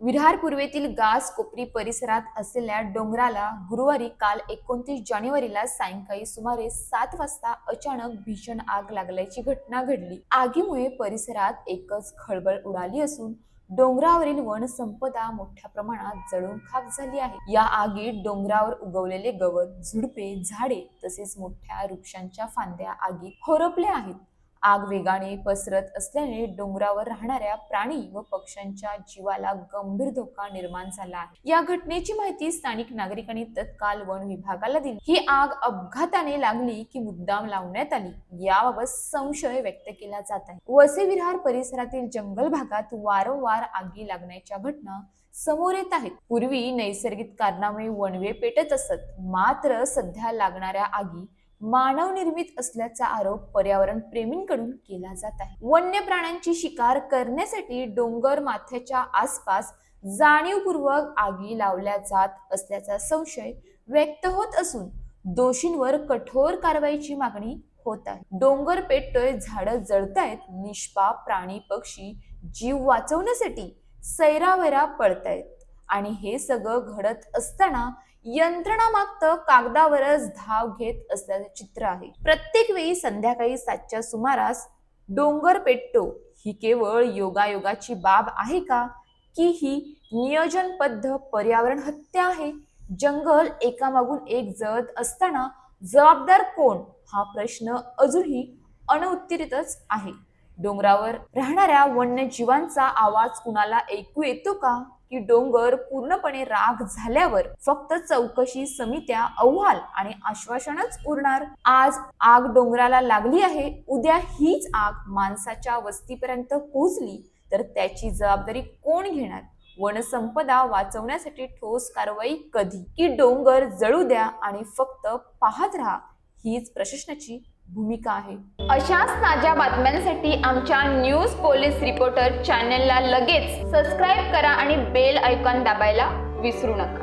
विरार पूर्वेतील गास कोपरी परिसरात असलेल्या डोंगराला गुरुवारी काल 29 जानेवारीला सायंकाळी सुमारे 7 वाजता अचानक भीषण आग लागल्याची घटना घडली। आगीमुळे परिसरात एकच खळबळ उडाली असून डोंगरावरील वनसंपदा मोठ्या प्रमाणात जळून खाक झाली आहे। या आगीत डोंगरावर उगवलेले गवत, झुडपे, झाडे तसेच मोठ्या वृक्षांच्या फांद्या आगीत होरपल्या आहेत। आग वेगाने पसरत असल्याने डोंगरावर राहणाऱ्या प्राणी व पक्ष्यांच्या जीवाला गंभीर धोका निर्माण झाला आहे। या घटनेची माहिती स्थानिक नागरिकांनी तत्काळ वन विभागाला दिली। ही आग अपघाताने लागली की मुद्दाम लावण्यात आली, याबाबत संशय व्यक्त केला जात आहे। वसई विरार परिसरातील जंगल भागात वारंवार आगी लागण्याच्या घटना समोर येत आहेत। पूर्वी नैसर्गिक कारणामुळे वणवे पेटत असत, मात्र सध्या लागणाऱ्या आगी मानव निर्मित असल्याचा आरोप पर्यावरण प्रेमींकडून केला जात आहे। वन्य प्राण्यांची शिकार करण्यासाठी डोंगर माथ्याच्या आसपास जाणीवपूर्वक आगी लावल्या जात असल्याचा संशय व्यक्त होत असून दोषींवर कठोर कारवाईची मागणी होत आहे। डोंगर पेटतोय, झाडं जळतायत, निष्पाप प्राणी पक्षी जीव वाचवण्यासाठी सैरावैरा पळतायत आणि हे सगळं घडत असताना यंत्रणा मात्र कागदावरच धाव घेत असल्याचे चित्र आहे। प्रत्येक वेळी संध्याकाळी 7च्या सुमारास डोंगर पेटतो, ही केवळ योगायोगाची बाब आहे का, की ही नियोजनबद्ध पर्यावरण हत्या आहे? जंगल एकामागून एक जळत असताना जबाबदार कोण, हा प्रश्न अजूनही अनउत्तरितच आहे। डोंगरावर राहणाऱ्या वन्यजीवांचा आवाज कुणाला ऐकू येतो का, की डोंगर पूर्णपणे राख झाल्यावर फक्त चौकशी समित्या, अहवाल आणि आश्वासनच उरणार? आज आग डोंगराला लागली आहे, उद्या हीच आग माणसाच्या वस्तीपर्यंत पोहोचली तर त्याची जबाबदारी कोण घेणार? वनसंपदा वाचवण्यासाठी ठोस कारवाई कधी, की डोंगर जळू द्या आणि फक्त पाहत राहा, हीच प्रशासनाची भूमिका आहे। अशाच ताज्या बातम्यांसाठी आमच्या न्यूज पोलीस रिपोर्टर चॅनलला लगेच सबस्क्राईब करा आणि बेल आयकॉन दाबायला विसरू नका।